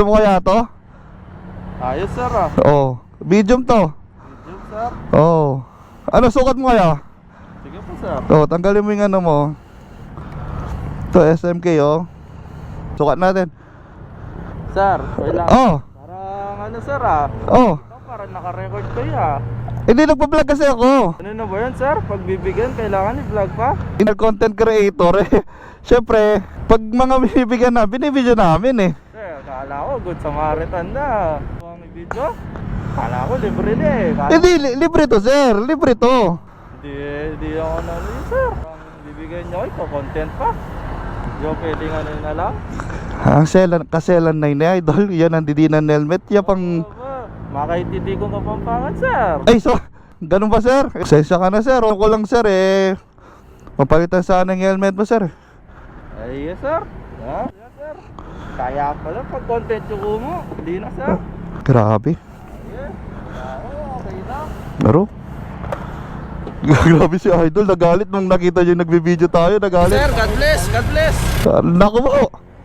Gusto mo kaya to? Ayos sir ah. Oo. Medium to. Medium sir. Oo. Ano sukat mo kaya? Sige po sir. Oo, tanggalin mo yung ano mo. Ito, SMK oh. Sukat natin. Sir, wait lang. Oo. Parang ano sir ah. Oo. Ito parang naka-record kayo ah. Hindi, nagpa-vlog kasi ako. Ano na ba yan sir? Pag bibigyan, kailangan i-vlog pa? Content creator eh. Siyempre, pag mga binibigyan na, binibidyo namin eh. Sir, kala ko good Samaritan na. Ang video? Kala ko libre na eh. Hindi, libre to sir, libre to. Hindi ako nanonood sir. Ang bibigyan nyo ito, content pa. Hindi ko pwedeng ano na lang. Kaselan na yun idol. Yan ang didinan helmet. Yan pang... Makaintindi ko Kapampangan sir. Ay so, ganun ba sir? Sensya ka na sir. Ako lang sir eh. Mapalitan sana ng helmet mo sir. Ay yes sir. Ha? Yes sir. Kaya pala pag content yung mo. Hindi na sir. Grabe. Yes. Okay na. Laro. Grabe si idol. Nagalit nung nakita niyo yung nagbe-video tayo. Nagalit. Sir, God bless. God bless. Naku mo.